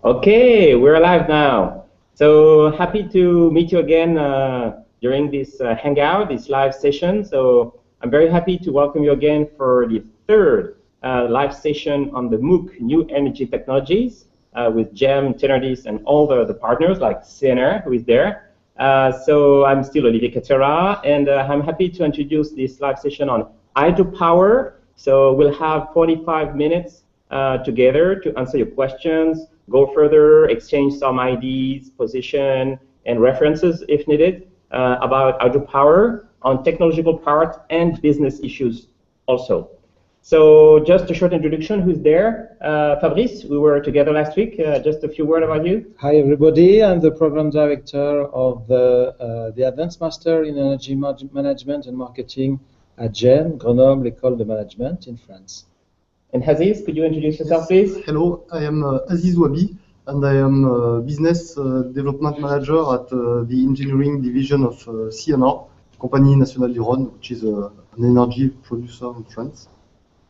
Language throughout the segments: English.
Okay, we're live now. So happy to meet you again during this hangout, this live session. So I'm very happy to welcome you again for the third live session on the MOOC, New Energy Technologies, with Jem, Tenardis, and all the partners like CNR, who is there. So I'm still Olivier Catera, and I'm happy to introduce this live session on hydropower. So we'll have 45 minutes together to answer your questions, go further, exchange some ideas, position, and references if needed about hydropower on technological part and business issues also. So just a short introduction, who's there? Fabrice, we were together last week. Just a few words about you. Hi everybody, I'm the Program Director of the Advanced Master in Energy Management and Marketing at GEM, Grenoble École de Management in France. And Aziz, could you introduce yourself, please? Hello, I am Aziz Wabi, and I am Business Development Manager at the Engineering Division of CNR, Compagnie Nationale du Rhône, which is an energy producer in France.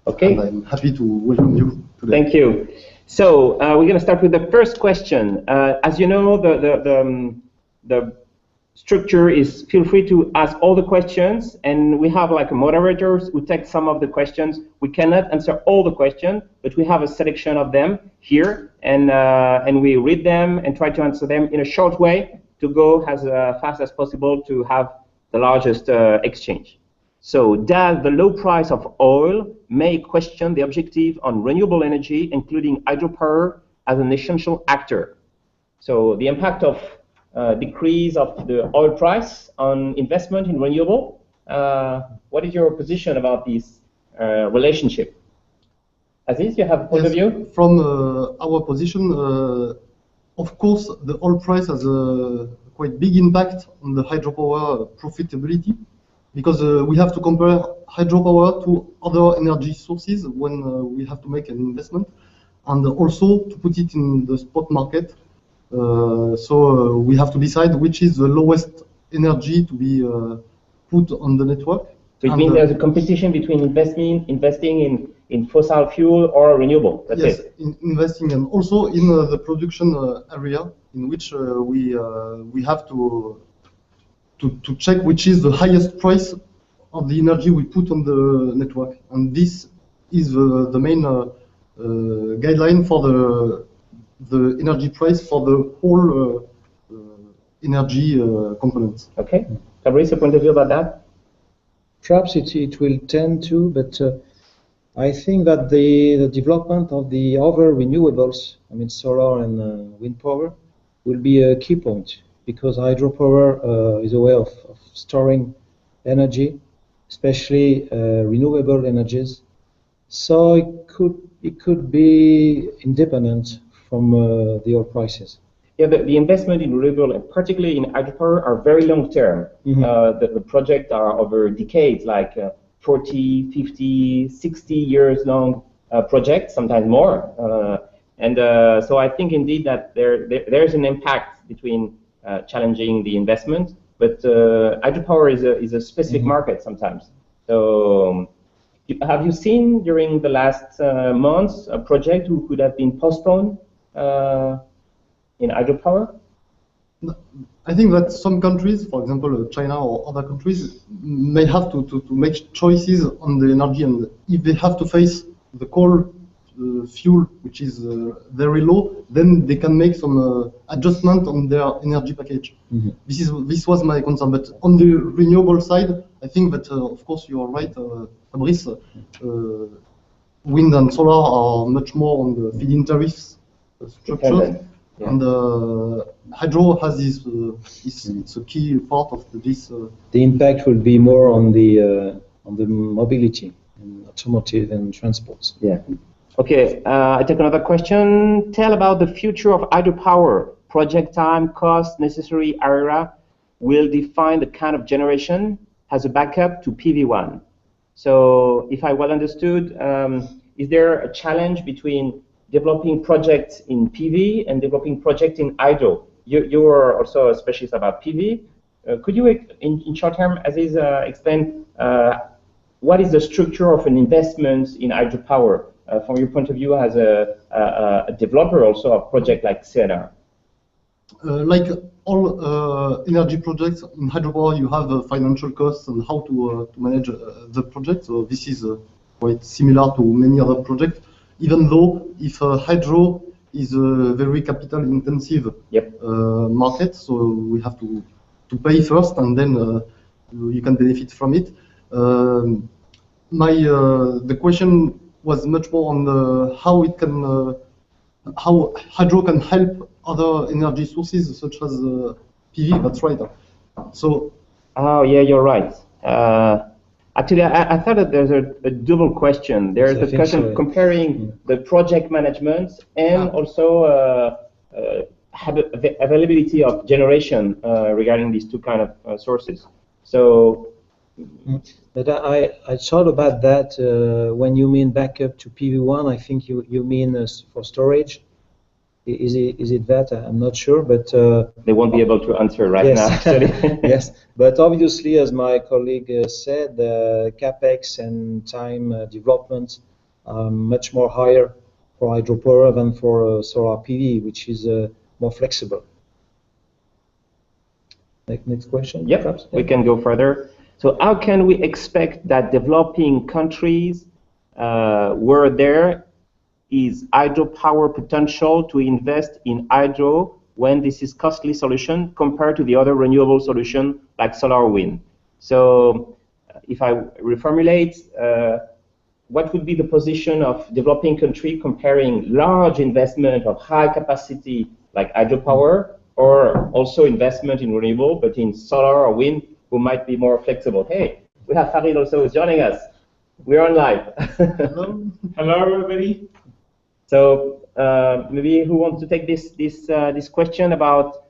Okay. And I'm happy to welcome you today. Thank you. So we're going to start with the first question. As you know, the structure is feel free to ask all the questions, and we have like moderators who take some of the questions. We cannot answer all the questions, but we have a selection of them here, and we read them and try to answer them in a short way to go as fast as possible to have the largest exchange. So does the low price of oil may question the objective on renewable energy, including hydropower, as an essential actor? So the impact of decrease of the oil price on investment in renewable. What is your position about this relationship? Aziz, you have a point of view? From our position, of course, the oil price has a quite big impact on the hydropower profitability, because we have to compare hydropower to other energy sources when we have to make an investment, and also to put it in the spot market. So we have to decide which is the lowest energy to be put on the network. So it means there's a competition between investing in fossil fuel or renewable. That's yes, it. Investing, and also in the production area, in which we have to check which is the highest price of the energy we put on the network, and this is the main guideline for the energy price for the whole energy components. Okay. Fabrice, a point of view about that? Perhaps it will tend to, but I think that the development of the other renewables, I mean solar and wind power, will be a key point, because hydropower is a way of storing energy, especially renewable energies. So it could be independent from the oil prices. Yeah, the investment in renewable, and particularly in hydropower, are very long term. Mm-hmm. The projects are over decades, like 40, 50, 60 years long projects, sometimes more. So I think indeed that there's an impact between challenging the investment, but hydropower is a specific mm-hmm. market sometimes. So have you seen during the last months a project who could have been postponed in hydropower? I think that some countries, for example China or other countries, may have to make choices on the energy, and if they have to face the coal fuel, which is very low, then they can make some adjustment on their energy package. Mm-hmm. This was my concern. But on the renewable side, I think that of course you are right, Fabrice. Wind and solar are much more on the feed-in tariffs structure, yeah. And hydro has this. It's a key part of this. The impact will be more on the mobility, and automotive and transports. Yeah. Okay, I take another question. Tell about the future of hydropower. Project time, cost, necessary area will define the kind of generation as a backup to PV1. So if I well understood, is there a challenge between developing projects in PV and developing projects in hydro? You are also a specialist about PV. Could you, in short term, Aziz, explain what is the structure of an investment in hydropower? from your point of view as a developer also of project like CNR? Like all energy projects in hydropower, you have financial costs and how to manage the project. So this is quite similar to many other projects, even though if hydro is a very capital intensive market, so we have to pay first and then you can benefit from it. The question was much more on how it can how hydro can help other energy sources such as PV. That's right. So. Oh yeah, you're right. Actually, I thought that there's a double question. There's the question comparing the project management and also availability of generation regarding these two kind of sources. So. But I thought about that when you mean backup to PV1. I think you mean for storage. Is it that? I'm not sure, but they won't be able to answer right now. Actually. Yes, but obviously, as my colleague said, capex and time development are much more higher for hydropower than for solar PV, which is more flexible. Next question. Yep, perhaps? We can go further. So, how can we expect that developing countries where there is hydropower potential to invest in hydro when this is costly solution compared to the other renewable solution like solar or wind? So if I reformulate, what would be the position of developing country comparing large investment of high capacity like hydropower or also investment in renewable but in solar or wind who might be more flexible? Hey, we have Farid also who's joining us. We're on live. Hello everybody. So maybe who wants to take this question about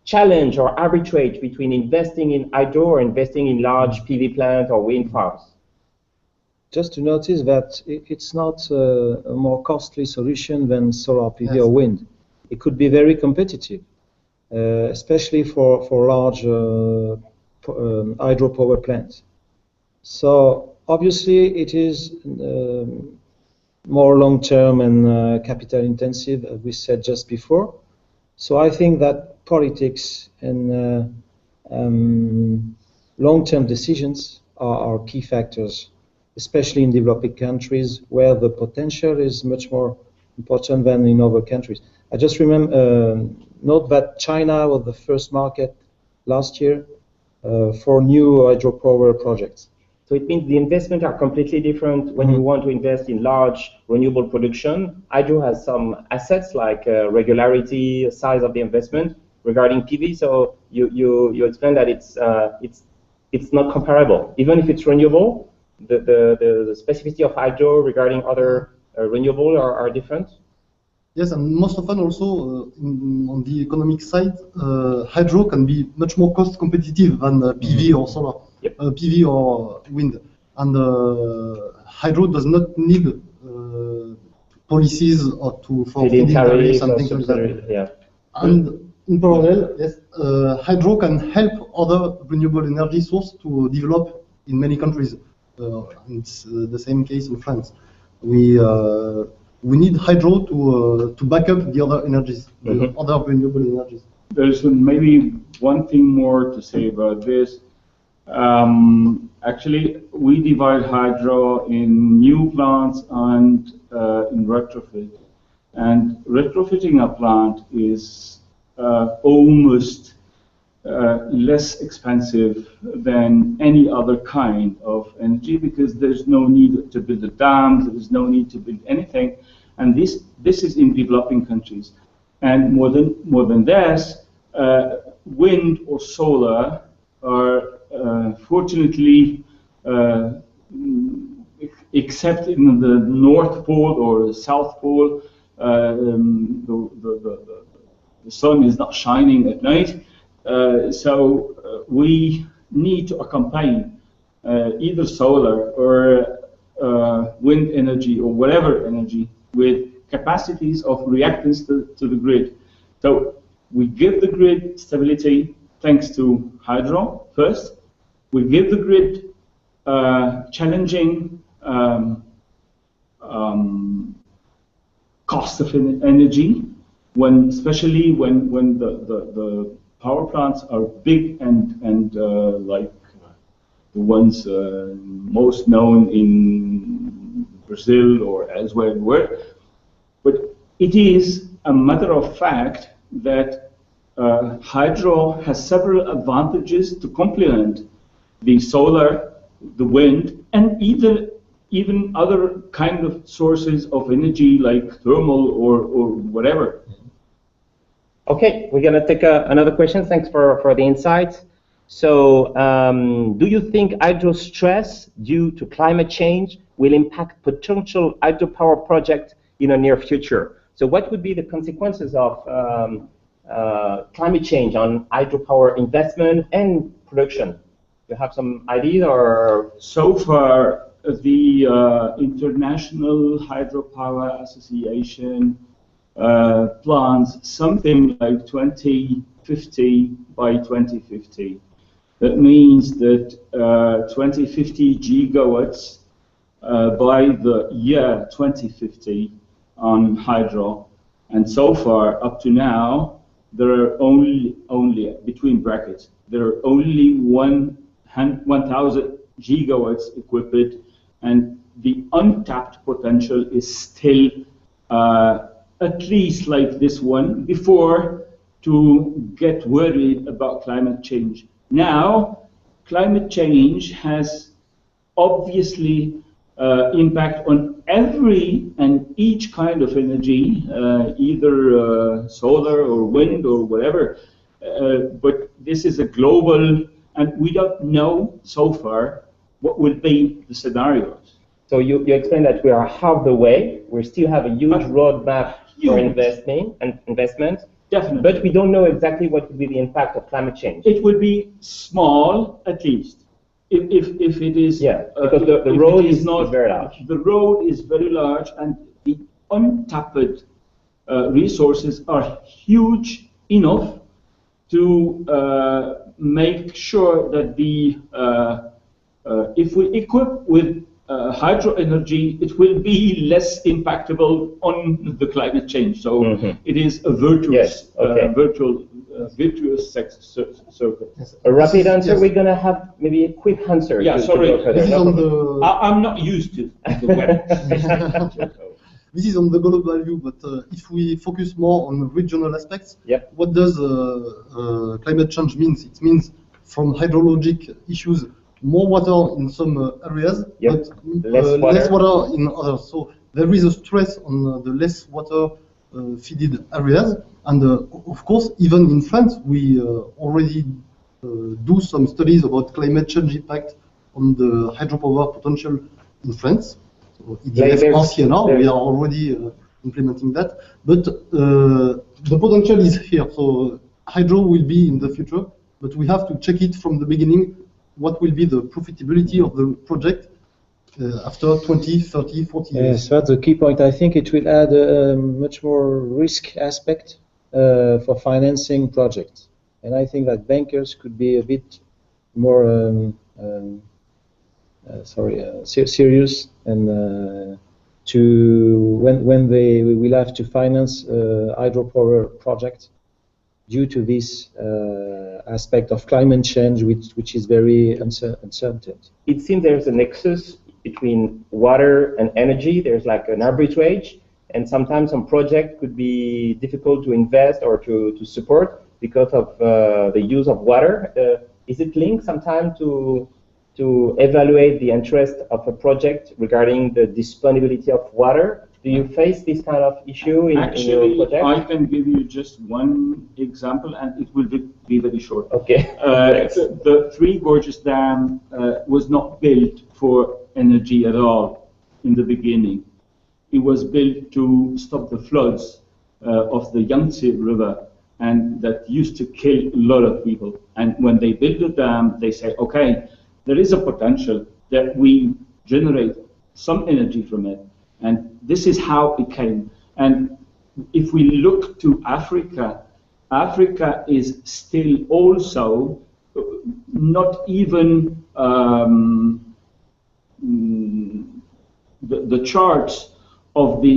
challenge or arbitrage between investing in hydro or investing in large PV plant or wind farms? Just to notice that it's not a more costly solution than solar PV or wind. It could be very competitive, especially for large hydropower plants. So obviously it is more long-term and capital intensive, as we said just before. So I think that politics and long-term decisions are key factors, especially in developing countries where the potential is much more important than in other countries. I just remember, note that China was the first market last year for new hydropower projects. So it means the investments are completely different when you want to invest in large renewable production. Hydro has some assets like regularity, size of the investment regarding PV. So you explained that it's not comparable. Even if it's renewable, the specificity of hydro regarding other renewable are different. Yes, and most often also on the economic side, hydro can be much more cost competitive than PV or solar. Yep. PV or wind, and hydro does not need policies or for feed-in tariffs and things like that. Yeah. And in parallel, yes, hydro can help other renewable energy sources to develop in many countries. It's the same case in France. We need hydro to back up the other energies, the other renewable energies. There's maybe one thing more to say about this. Actually, we divide hydro in new plants and in retrofit. And retrofitting a plant is almost less expensive than any other kind of energy because there's no need to build a dam, there's no need to build anything. And this is in developing countries. And more than this, wind or solar are fortunately, except in the North Pole or the South Pole, the sun is not shining at night. So we need to accompany either solar or wind energy or whatever energy with capacities of reactance to the grid. So we give the grid stability thanks to hydro first. We give the grid challenging cost of energy, especially when the power plants are big and like the ones most known in Brazil or elsewhere in the world. But it is a matter of fact that hydro has several advantages to complement the solar, the wind, and even other kind of sources of energy like thermal or whatever. Okay, we're going to take another question. Thanks for the insights. So, do you think hydro stress due to climate change will impact potential hydropower projects in the near future? So, what would be the consequences of climate change on hydropower investment and production? Do you have some idea or? So far, the International Hydropower Association plans something like 2050 by 2050. That means that 2050 gigawatts by the year 2050 on hydro. And so far, up to now, there are only between brackets, there are only 1,000 gigawatts equipped, and the untapped potential is still at least like this one before to get worried about climate change. Now, climate change has obviously impact on every and each kind of energy, either solar or wind or whatever. But this is a global, and we don't know so far what will be the scenarios. So you explained that we are half the way. We still have a huge roadmap for investment. Definitely. But we don't know exactly what will be the impact of climate change. It will be small, at least. If it is, because the road is very large. The road is very large, and the untapped resources are huge enough to make sure that if we equip with hydro energy, it will be less impactable on the climate change. So it is a virtuous, virtuous circle. A rapid answer. We're gonna have maybe a quick answer. Yeah, sorry. This is on the. I'm not used to the web. This is on the global view, but if we focus more on regional aspects, what does climate change mean? It means from hydrologic issues, more water in some areas, but less water in others. So there is a stress on the less water feeded areas. And of course, even in France, we already do some studies about climate change impact on the hydropower potential in France. So we are already implementing that. But the potential is here. So hydro will be in the future, but we have to check it from the beginning. What will be the profitability of the project after 20, 30, 40 years? Yes, that's the key point. I think it will add a much more risk aspect for financing projects. And I think that bankers could be a bit more serious and when they will have to finance hydropower projects due to this aspect of climate change, which is very uncertain. It seems there's a nexus between water and energy. There's like an arbitrage, and sometimes some project could be difficult to invest or to support because of the use of water. Is it linked sometimes to evaluate the interest of a project regarding the disponibility of water? Do you face this kind of issue in your project? I can give you just one example, and it will be very short. Okay. The Three Gorges Dam was not built for energy at all in the beginning. It was built to stop the floods of the Yangtze River, and that used to kill a lot of people. And when they built the dam, they say, okay, there is a potential that we generate some energy from it. And this is how it came. And if we look to Africa, Africa is still also not even the charts of the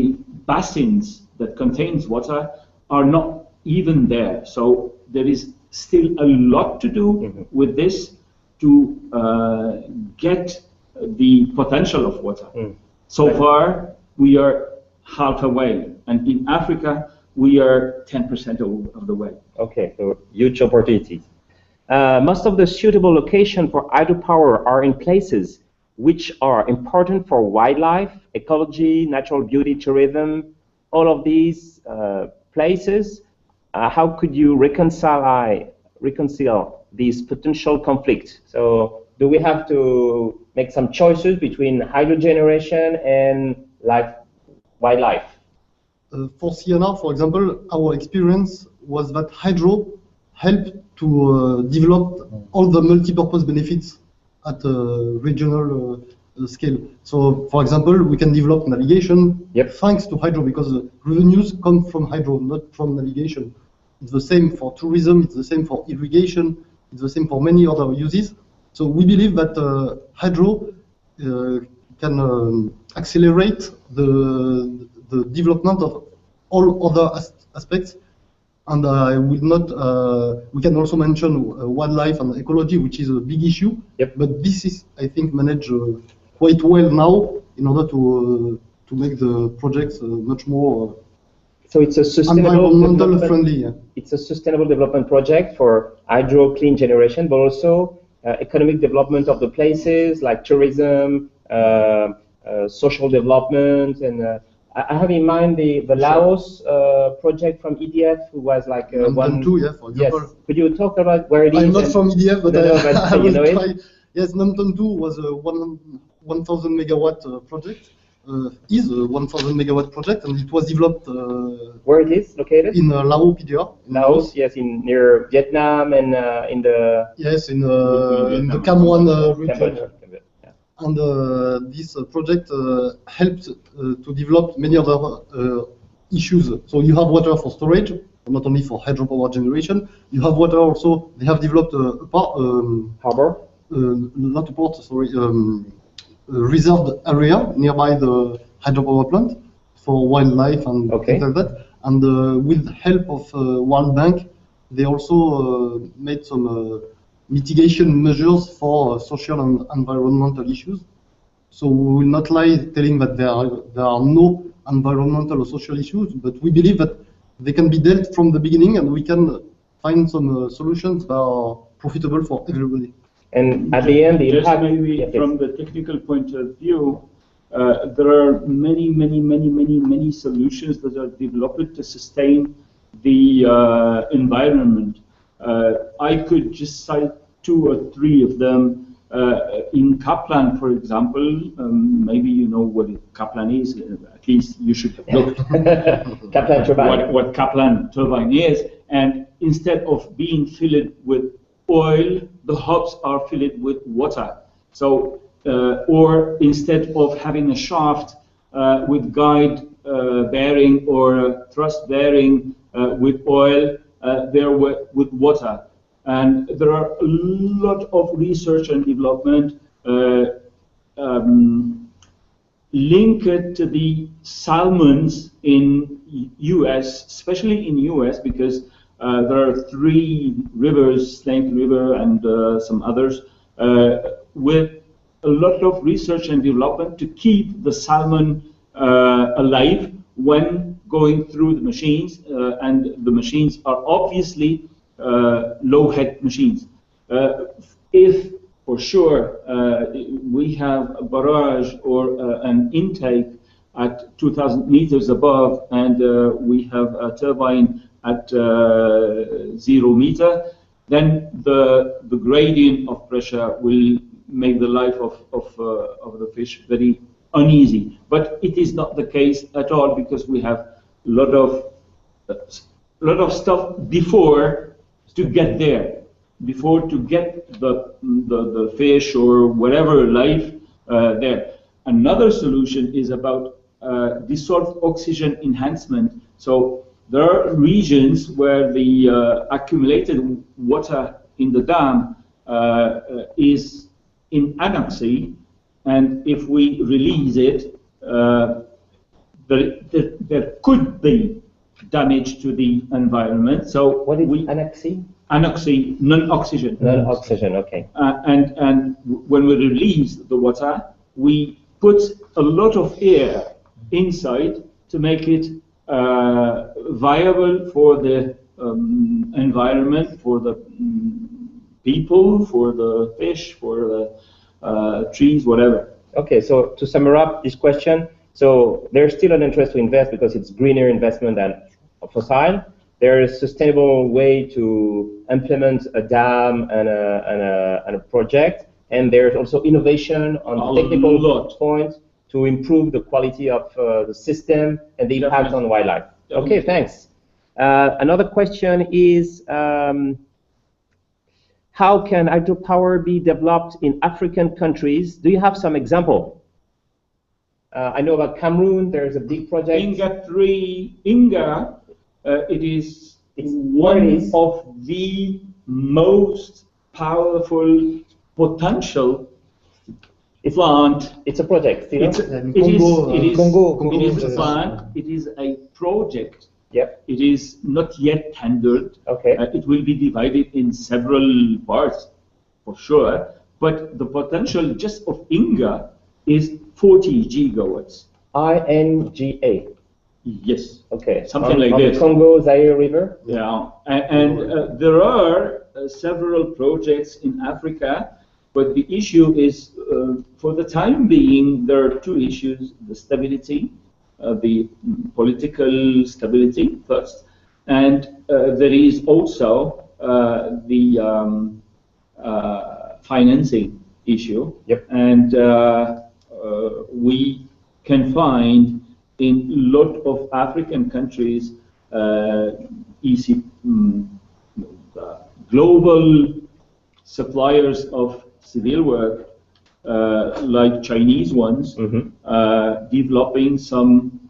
basins that contains water are not even there. So there is still a lot to do with this to get the potential of water. So far, we are halfway, and in Africa, we are 10% of the way. Okay, so huge opportunities. Most of the suitable locations for hydropower are in places which are important for wildlife, ecology, natural beauty, tourism, all of these places. How could you reconcile these potential conflicts? So do we have to make some choices between hydro generation and wildlife? For CNR, for example, our experience was that hydro helped to develop all the multi-purpose benefits at a regional scale. So, for example, we can develop navigation thanks to hydro, because revenues come from hydro, not from navigation. It's the same for tourism, it's the same for irrigation, it's the same for many other uses. So we believe that hydro can accelerate the development of all other aspects. And I will not. We can also mention wildlife and ecology, which is a big issue. But this is, I think, managed quite well now in order to make the projects much more. So it's a sustainable environmental friendly. It's a sustainable development project for hydro clean generation, but also economic development of the places like tourism, social development, and I have in mind the Laos project from EDF, who was like Namton 2, yeah, for example. Yes. Could you talk about where it is? I'm not from EDF, but I will try. It? Yes, Namton 2 was a 1,000 megawatt project. Is a 1,000 megawatt project, and it was developed. Where it is located? In Laos, PDR. Laos, yes, near Vietnam and in the. Yes, in the Cam 1 region. Yeah. And this project helped to develop many other issues. So you have water for storage, not only for hydropower generation. You have water also. They have developed a harbor. Not a port, sorry. Reserved area nearby the hydropower plant for wildlife and things like that. And with the help of World Bank, they also made some mitigation measures for social and environmental issues. So we will not lie telling that there are no environmental or social issues, but we believe that they can be dealt from the beginning, and we can find some solutions that are profitable for everybody. And at the end, the just impact, maybe from the technical point of view, there are many solutions that are developed to sustain the environment. I could just cite 2 or 3 of them. In Kaplan, for example, maybe you know what Kaplan is. At least you should look Kaplan turbine. What Kaplan turbine is. And instead of being filled with oil, the hubs are filled with water. So, or instead of having a shaft with guide bearing or thrust bearing with oil, they're with water. And there are a lot of research and development linked to the salmons in US, especially in US, because there are 3 rivers, Snake River and some others, with a lot of research and development to keep the salmon alive when going through the machines, and the machines are obviously low head machines. If for sure we have a barrage or an intake at 2,000 meters above, and we have a turbine at 0 meter, then the gradient of pressure will make the life of the fish very uneasy. But it is not the case at all, because we have a lot of stuff before to get there, before to get the fish or whatever life there. Another solution is about dissolved oxygen enhancement. So there are regions where the accumulated water in the dam is in anoxy, and if we release it, there could be damage to the environment. So What is anoxy? Anoxy, non-oxygen. Non-oxygen, okay. And when we release the water, we put a lot of air inside to make it viable for the environment, for the people, for the fish, for the trees, whatever. Okay, so to sum up this question, so there's still an interest to invest because it's greener investment than fossil. There is a sustainable way to implement a dam and a project, and there's also innovation on the technical point to improve the quality of the system and the impact on wildlife. Okay, thanks. Another question is, how can hydropower be developed in African countries? Do you have some example? I know about Cameroon, there's a big project. Inga, it is one of the most powerful potential plant. It's a project. It is a plant. It is a project. Yep. It is not yet tendered. Okay. It will be divided in several parts, for sure. But the potential just of Inga is 40 gigawatts. INGA. Yes. Okay. Something like on this. The Congo Zaire River. Yeah. And there are several projects in Africa, but the issue is, for the time being, there are two issues: the stability. The political stability first, and there is also the financing issue. Yep. And we can find in a lot of African countries global suppliers of civil work, like Chinese ones, developing some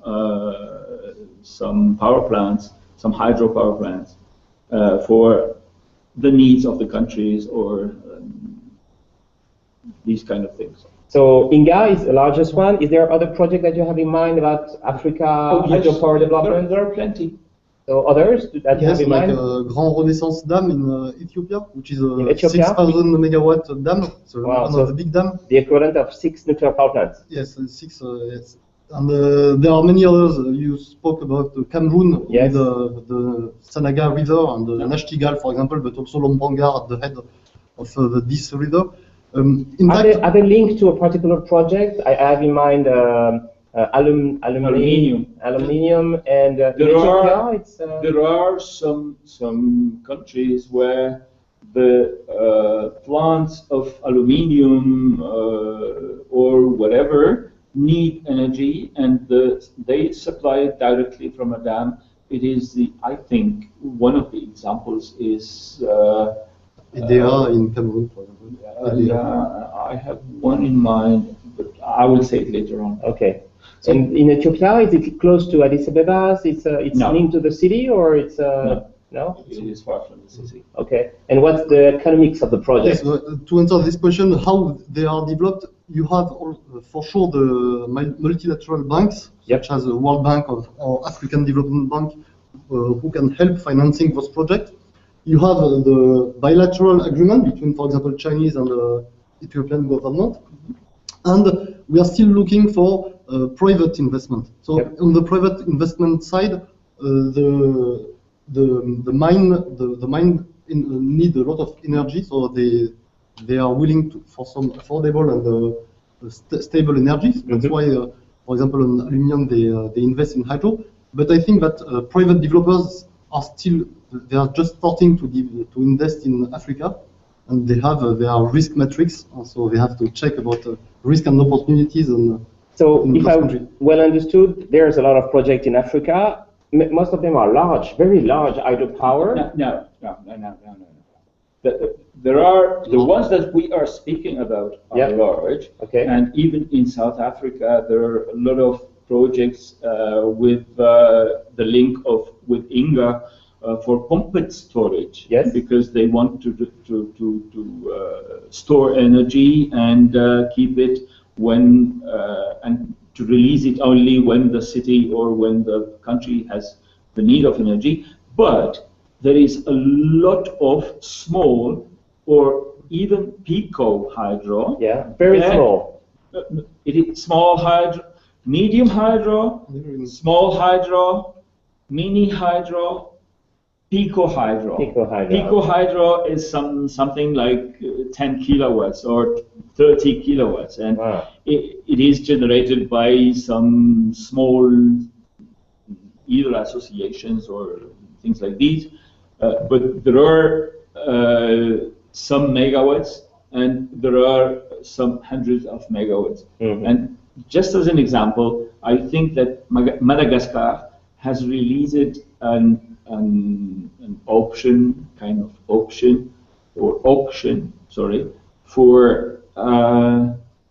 power plants, some hydropower plants for the needs of the countries or these kind of things. So Inga is the largest one. Is there other project that you have in mind about Africa hydropower development? There are plenty. So others that you have in mind? Grand Renaissance Dam in Ethiopia, which is a 6,000 megawatt dam. So one of the big dam. The equivalent of 6 nuclear power plants. Yes, 6. Yes. And there are many others. You spoke about Cameroon, yes, with the Sanaga River and the Nachtigal, for example, but also Lombangar at the head of this river. Are they linked to a particular project? I have in mind aluminium, and there are some countries where the plants of aluminium or whatever need energy, and they supply it directly from a dam. It is I think one of the examples is they are in Cameroon, for example. I have one in mind, but I will say it later on. Okay. So in Ethiopia, is it close to Addis Ababa? It's no. Linked to the city, or it's no? It is far from the city. Okay. And what's the economics of the project? Yes, to answer this question, how they are developed, you have for sure the multilateral banks, yep, such as the World Bank or African Development Bank, who can help financing those projects. You have the bilateral agreement between, for example, Chinese and the Ethiopian government, and we are still looking for private investment. So yep, on the private investment side, the mine need a lot of energy, so they are willing for some affordable and stable energies. That's why, for example, on aluminium they invest in hydro. But I think that private developers are still, they are just starting to invest in Africa, and they have their risk matrix, so they have to check about risk and opportunities. So if I well understood, there's a lot of projects in Africa. Most of them are large, very large hydropower. No. There are the ones that we are speaking about are yep, large. Okay. And even in South Africa, there are a lot of projects with the link with Inga for pumped storage. Yes. Because they want to store energy and keep it when and to release it only when the city or when the country has the need of energy, but there is a lot of small or even pico hydro. Yeah, very small. It is small hydro, medium hydro, small hydro, mini hydro, pico hydro. Pico hydro. Pico hydro is something like 10 kilowatts or 30 kilowatts, and wow. it is generated by some small either associations or things like these. But there are some megawatts, and there are some hundreds of megawatts. Mm-hmm. And just as an example, I think that Madagascar has released an option, kind of option, for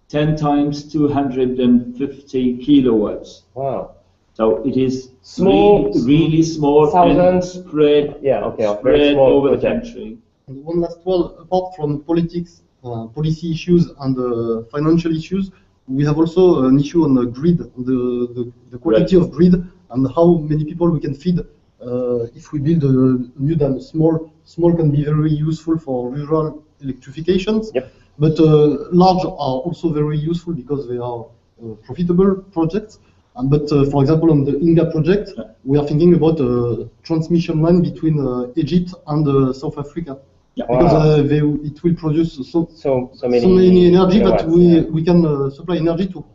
10 times 250 kilowatts. Wow. So it is Small, really small thousands, and spread, yeah, okay, very spread small over the project. country. And one last one, apart from politics, policy issues and financial issues, we have also an issue on the grid, the quality of grid, and how many people we can feed. If we build a new dam, small can be very useful for rural electrifications, Yep. but large are also very useful because they are profitable projects. But for example, on the Inga project, we are thinking about a transmission line between Egypt and South Africa. Yeah. Because Wow. it will produce So many energy that kilowatts, we can supply energy to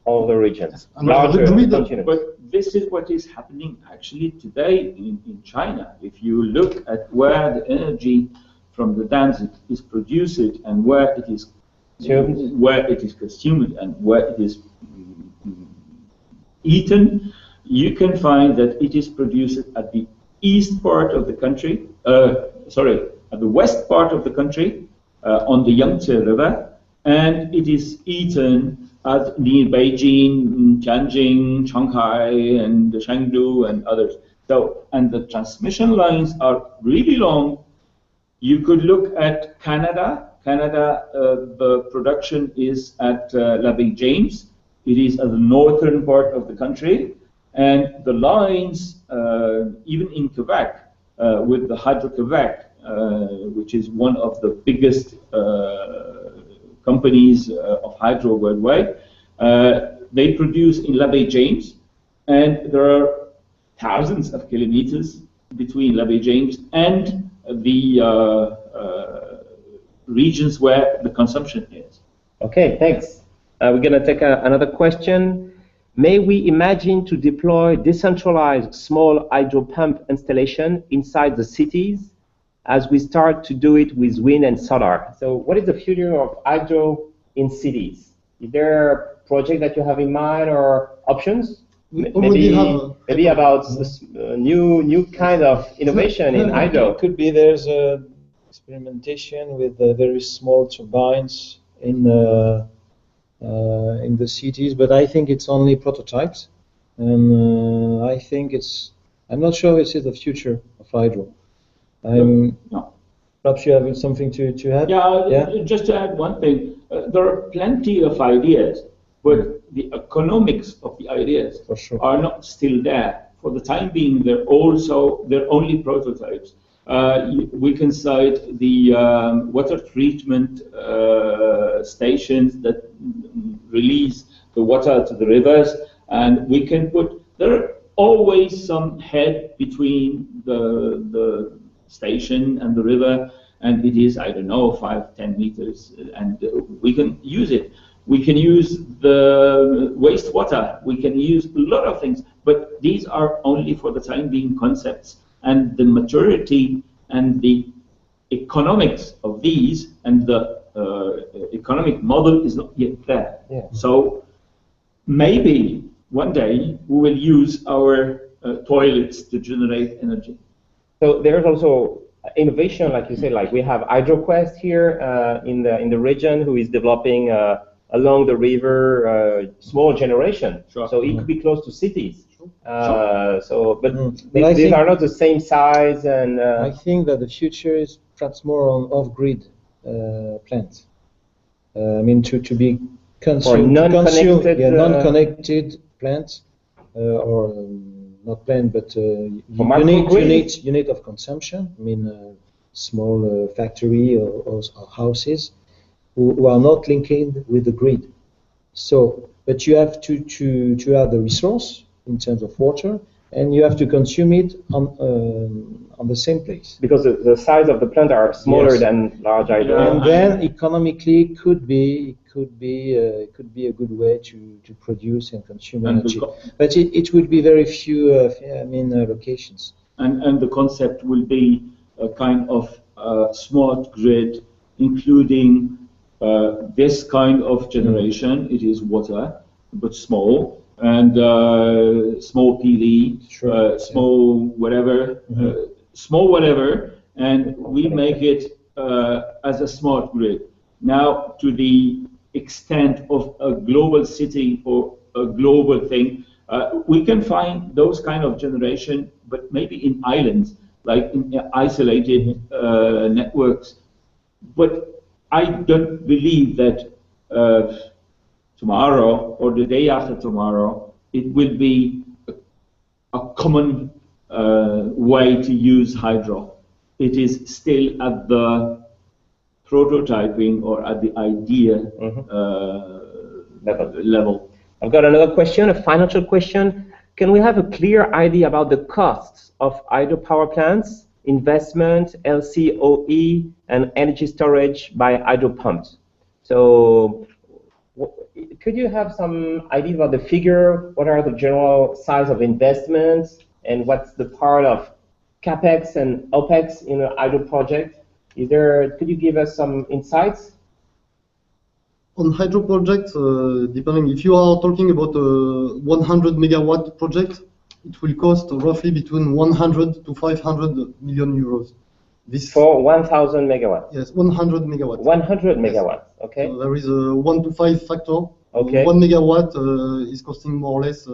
all the regions. And Larger the grid- continents. But this is what is happening actually today in China. If you look at where the energy from the dams is produced and where it is consumed and where it is eaten, you can find that it is produced at the east part of the country, at the west part of the country, on the Yangtze River, and it is eaten near Beijing, Tianjin, Shanghai, and Chengdu, and others. So, and the transmission lines are really long. You could look at Canada. The production is at L'Abbé James. It is at the northern part of the country, and the lines, even in Quebec, with the Hydro-Quebec, which is one of the biggest companies of hydro worldwide, they produce in L'Abbé James, and there are thousands of kilometers between L'Abbé James and the regions where the consumption is. Okay, thanks. We're going to take another question. May we imagine to deploy decentralized small hydro pump installation inside the cities as we start to do it with wind and solar? So what is the future of hydro in cities? Is there a project that you have in mind or options? Maybe about this new kind of innovation in hydro. It could be there's experimentation with very small turbines in the cities, but I think it's only prototypes, and I think I'm not sure this is the future of hydro. No. Perhaps you have something to add? Yeah, just to add one thing, there are plenty of ideas, but the economics of the ideas For sure. are not still there. For the time being, they're only prototypes. We can cite the water treatment stations that release the water to the rivers, and we can there are always some head between the station and the river, and it is, I don't know, 5-10 meters, and we can use it. We can use the wastewater. We can use a lot of things, but these are only for the time being concepts, and the maturity and the economics of these and the economic model is not yet there. Yeah. So maybe one day we will use our toilets to generate energy. So there's also innovation, like you said, like we have HydroQuest here in the region who is developing along the river small generation. Sure. So it could be close to cities. But I these think are not the same size, and I think that the future is perhaps more on off-grid plants. I mean, to be non-connected non-connected plants or not plant, but unit of consumption. I mean, small factory or houses who are not linked with the grid. So, but you have to have the resource in terms of water, and you have to consume it on the same place. Because the size of the plant are smaller than large hydro. And then economically could be a good way to produce and consume energy. But it will be very few locations. And the concept will be a kind of smart grid, including this kind of generation. It is water, but small, and small PV, small whatever, small whatever, and we make it as a smart grid. Now, to the extent of a global city or a global thing, we can find those kind of generation, but maybe in islands, like in isolated networks. But I don't believe that tomorrow or the day after tomorrow it will be a common way to use hydro. It is still at the prototyping or at the idea level. I've got another question, a financial question. Can we have a clear idea about the costs of hydropower plants, investment, LCOE, and energy storage by hydro pumps? So could you have some idea about the figure? What are the general size of investments, and what's the part of CapEx and OpEx in a hydro project? Could you give us some insights? On hydro projects, depending, if you are talking about a 100 megawatt project, it will cost roughly between 100 to 500 million euros. This for 1,000 megawatts? Yes, 100 megawatts. 100 megawatts, okay. So there is a 1 to 5 factor. Okay. 1 megawatt is costing more or less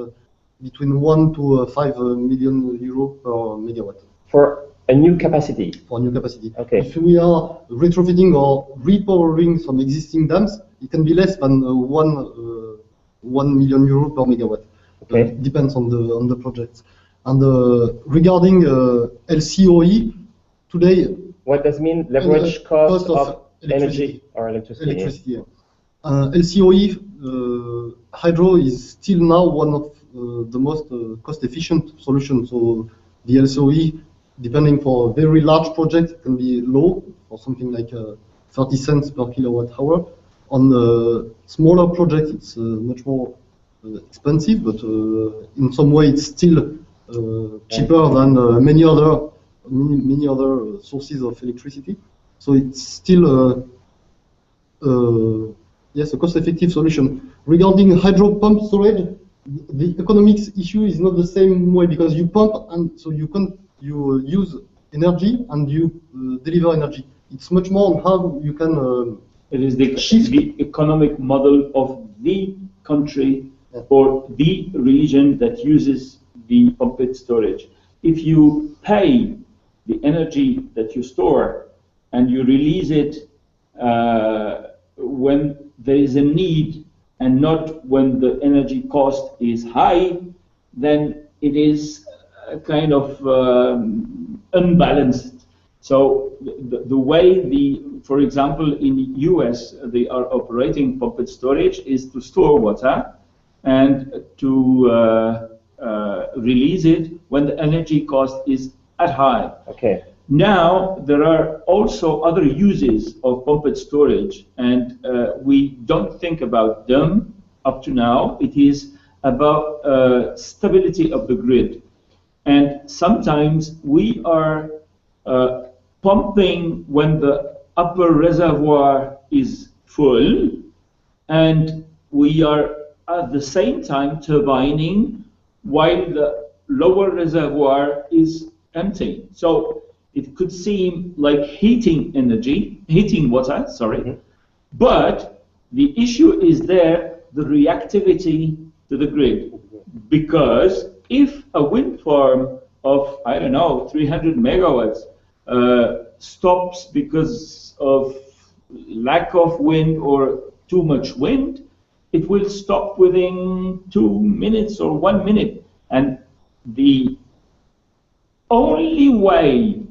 between 1 to 5 million euro per megawatt. For a new capacity? For new capacity. Okay. If we are retrofitting or repowering some existing dams, it can be less than 1 million euro per megawatt. Okay. It depends on the project. And regarding LCOE, today. What does it mean? Leverage cost of energy or electricity? Electricity. Yeah. LCOE, hydro is still now one of the most cost-efficient solutions. So the LCOE, depending for a very large project, can be low, or something like 30 cents per kilowatt hour. On the smaller projects, it's much more expensive, but in some way it's still cheaper than many other sources of electricity. So it's still yes, a cost-effective solution. Regarding hydro pump storage, the economics issue is not the same way, because you pump and so you use energy and you deliver energy. It's much more on how you can it is the economic model of the country or the region that uses the pumped storage. If you pay the energy that you store and you release it when there is a need and not when the energy cost is high, then it is kind of unbalanced. So the way for example, in the US, they are operating pumped storage is to store water and to release it when the energy cost is at high. Okay. Now, there are also other uses of pumped storage, and we don't think about them up to now. It is about stability of the grid. And sometimes we are pumping when the upper reservoir is full, and we are at the same time turbining while the lower reservoir is empty. So it could seem like heating water, sorry, but the issue is there, the reactivity to the grid. Because if a wind farm of, I don't know, 300 megawatts stops because of lack of wind or too much wind, it will stop within 2 minutes or 1 minute. And the only way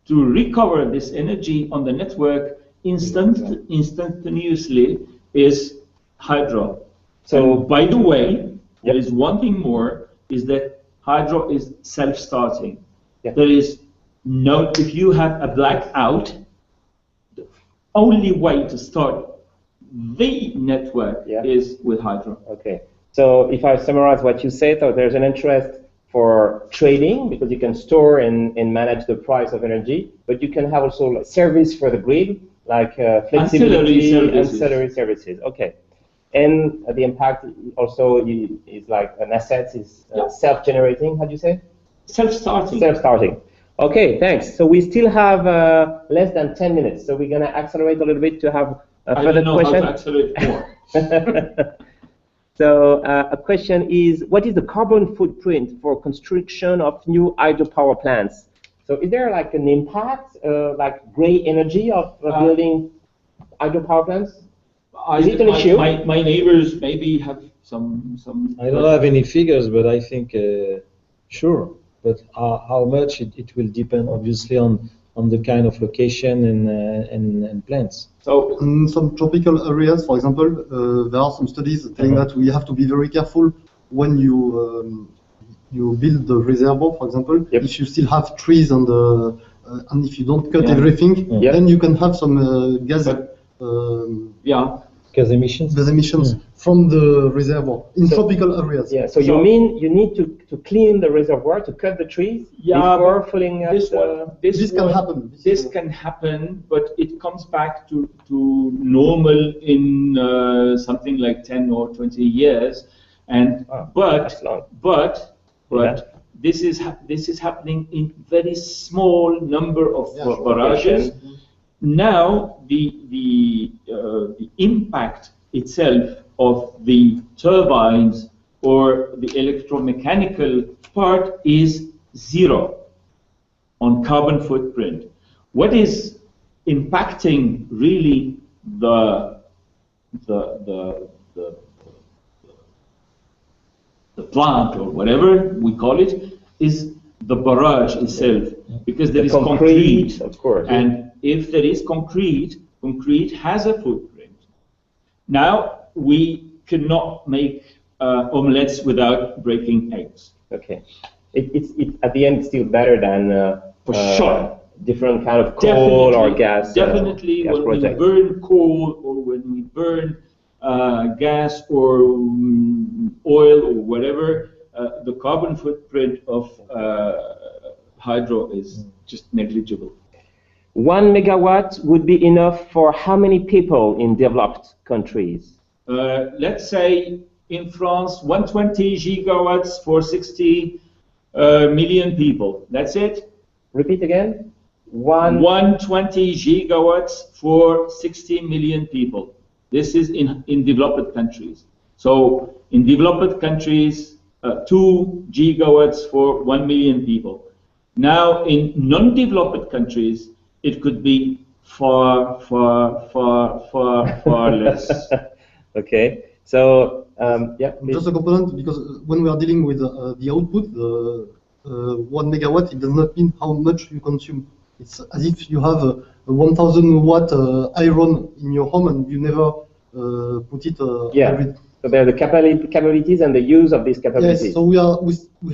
to recover this energy on the network instantaneously is hydro. So, by the way, there is one thing more, is that hydro is self-starting. There is no, if you have a blackout, the only way to start the network is with hydro. Okay. So if I summarize what you said, so there's an interest for trading because you can store and manage the price of energy, but you can have also like service for the grid, like flexibility, ancillary services. Okay. And the impact also is like an asset is self-generating. How do you say? Self-starting. Self-starting. Okay, thanks. So we still have less than 10 minutes. So we're going to accelerate a little bit to have a further question. I don't know how to accelerate more. So a question is, what is the carbon footprint for construction of new hydropower plants? So is there like an impact, like gray energy of building hydropower plants? Is it an issue? My neighbors maybe have some. I don't have any figures, but I think sure. But how much it will depend, obviously, on the kind of location and plants. So in some tropical areas, for example, there are some studies telling that we have to be very careful when you build the reservoir, for example. If you still have trees and if you don't cut everything, then you can have some gas emissions from the reservoir in tropical areas. Yeah. So you mean you need to clean the reservoir, to cut the trees before filling up this can happen. This can happen, but it comes back to normal in something like 10 or 20 years. And but this is happening in very small number of barrages. Now the impact itself of the turbines or the electromechanical part is zero on carbon footprint. What is impacting really the plant or whatever we call it is the barrage itself, because there is concrete, of course, and if there is concrete has a footprint. Now we cannot make omelets without breaking eggs. Okay, it's at the end still better than for sure different kind of coal or gas. Definitely, gas when project. we burn coal or when we burn gas or oil or whatever, the carbon footprint of hydro is just negligible. 1 megawatt would be enough for how many people in developed countries? Let's say in France, 120 gigawatts for 60 million people. That's it. Repeat again. 120 gigawatts for 60 million people. This is in developed countries. So in developed countries, 2 gigawatts for 1 million people. Now in non-developed countries, it could be far less. Okay. So just a component, because when we are dealing with the output, the 1 megawatt, it does not mean how much you consume. It's as if you have a 1,000 watt iron in your home and you never put it. So there are the capabilities and the use of these capabilities. Yes. So we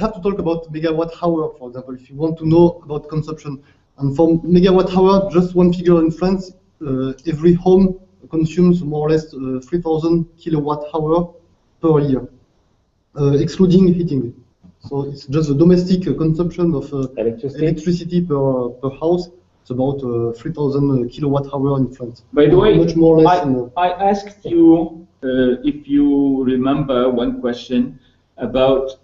have to talk about megawatt hour, for example, if you want to know about consumption. And for megawatt hour, just one figure in France, every home consumes more or less 3,000 kilowatt hour per year, excluding heating. So it's just the domestic consumption of electricity per house. It's about 3,000 kilowatt hour in France. By the way, much more or less I asked you if you remember one question about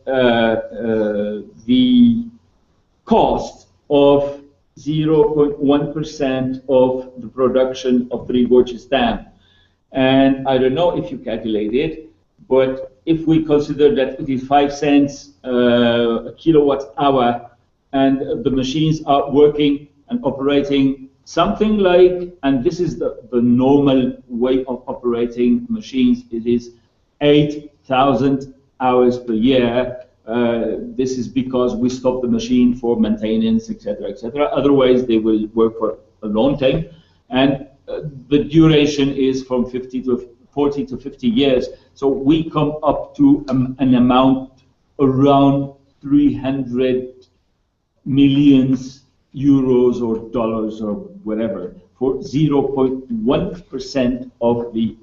the cost of 0.1% of the production of Three Gorges Dam. And I don't know if you calculate it, but if we consider that it is 5 cents a kilowatt hour and the machines are working and operating something like, and this is the normal way of operating machines, it is 8,000 hours per year. This is because we stop the machine for maintenance, etc., etc. Otherwise, they will work for a long time, and the duration is from 40 to 50 years. So we come up to an amount around 300 millions euros or dollars or whatever for 0.1% of the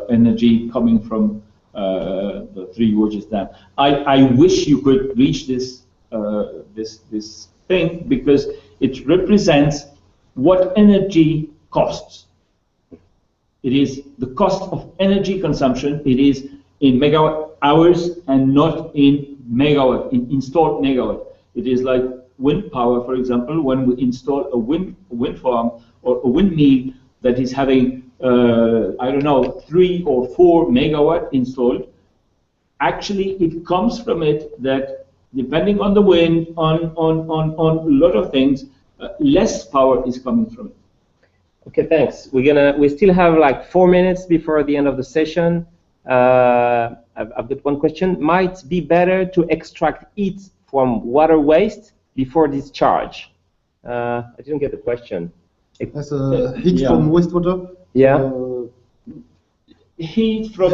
energy coming from the Three Gorges Dam. I wish you could reach this this thing, because it represents what energy costs. It is the cost of energy consumption. It is in megawatt hours and not in megawatt, in installed megawatt. It is like wind power, for example. When we install a wind farm or a windmill that is having I don't know, 3 or 4 megawatt installed, actually it comes from it that depending on the wind, on a lot of things, less power is coming from it. Okay, thanks. We still have like 4 minutes before the end of the session. I've got one question. Might be better to extract heat from water waste before discharge? I didn't get the question. As heat from wastewater? Yeah. Heat from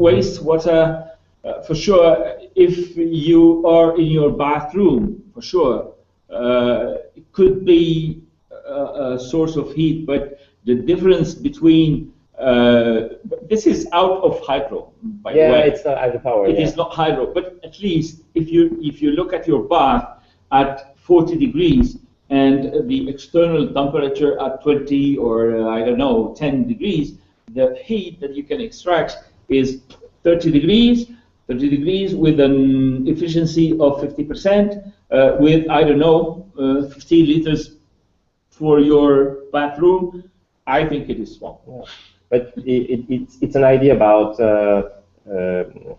wastewater, for sure. If you are in your bathroom, for sure, it could be a source of heat. But the difference between this is out of hydro, by the way. Yeah, it's not hydropower. It is not hydro, but at least if you look at your bath at 40 degrees and the external temperature at 20 or I don't know 10 degrees, the heat that you can extract is 30 degrees with an efficiency of 50%, with I don't know 15 liters for your bathroom. I think it is small. Yeah. But it's an idea about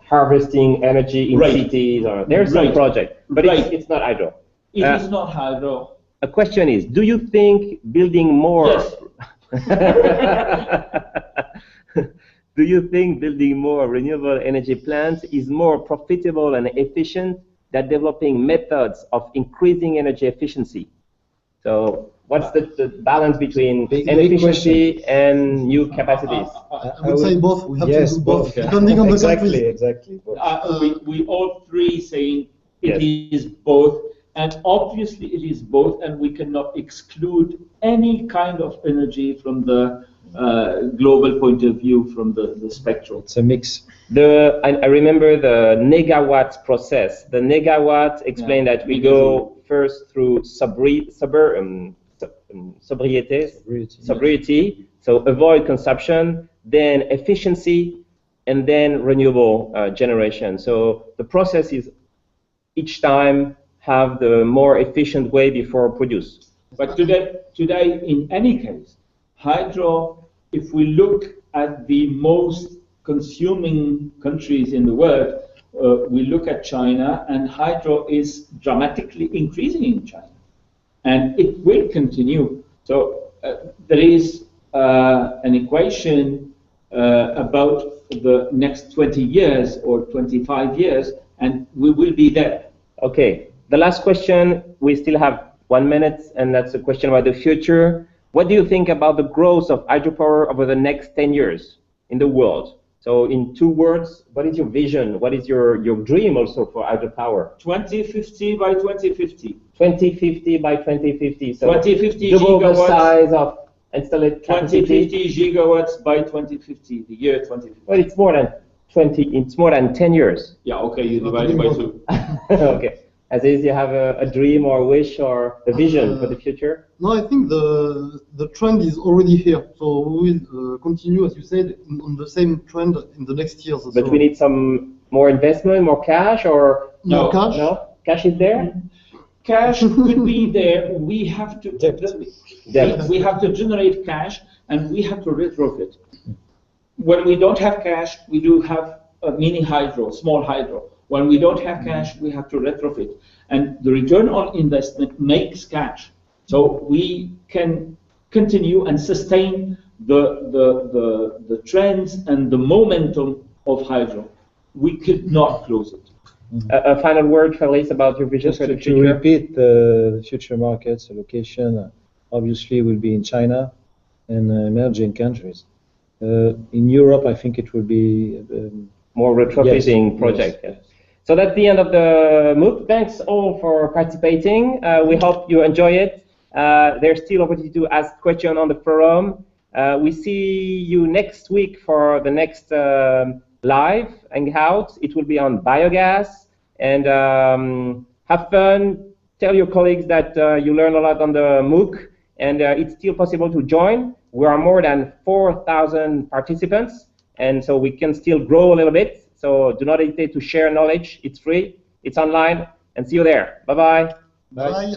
harvesting energy in cities. Or there's some project, but it's not hydro. It is not hydro. A question is, do you think building more? Yes. Do you think building more renewable energy plants is more profitable and efficient than developing methods of increasing energy efficiency? So what's the balance between efficiency and new capacities? I would say both. We have to do both, depending on the country. Exactly. We all three saying it is both, and obviously it is both, and we cannot exclude any kind of energy from the global point of view, from the spectrum. It's a mix. I remember the negawatt process. The negawatt explained that we go first through sobriety, so avoid consumption, then efficiency, and then renewable generation. So the process is each time have the more efficient way before produce. But today, in any case, hydro, if we look at the most consuming countries in the world, we look at China, and hydro is dramatically increasing in China. And it will continue. So there is an equation about the next 20 years or 25 years, and we will be there. Okay. The last question, we still have 1 minute, and that's a question about the future. What do you think about the growth of hydropower over the next 10 years in the world? So in 2 words, what is your vision? What is your dream also for hydropower? 2050 by 2050. 2050 by 2050. So 2050 double gigawatts. the size of installed capacity. 2050 gigawatts by 2050, the year 2050. Well, it's more than 20. It's more than 10 years. Yeah, okay, you divide it by 2. Okay. Aziz, you have a dream or a wish or a vision for the future? No, I think the trend is already here. So we will continue, as you said, on the same trend in the next years. But we need some more investment, more cash, or no cash? No, cash is there. Cash could be there. We have to we have to generate cash, and we have to retrofit. When we don't have cash, we do have a mini hydro, small hydro. When we don't have cash, we have to retrofit. And the return on investment makes cash. So we can continue and sustain the trends and the momentum of hydro. We could not close it. A final word, Fabrice, about your vision Just for the to future. repeat, the future markets allocation obviously will be in China and emerging countries. In Europe, I think it will be more retrofitting yes, project. yes. So that's the end of the MOOC. Thanks all for participating. We hope you enjoy it. There's still opportunity to ask questions on the forum. We see you next week for the next live hangout. It will be on biogas. And have fun. Tell your colleagues that you learn a lot on the MOOC, and it's still possible to join. We are more than 4,000 participants, and so we can still grow a little bit. So do not hesitate to share knowledge. It's free, it's online, and see you there. Bye-bye. Bye.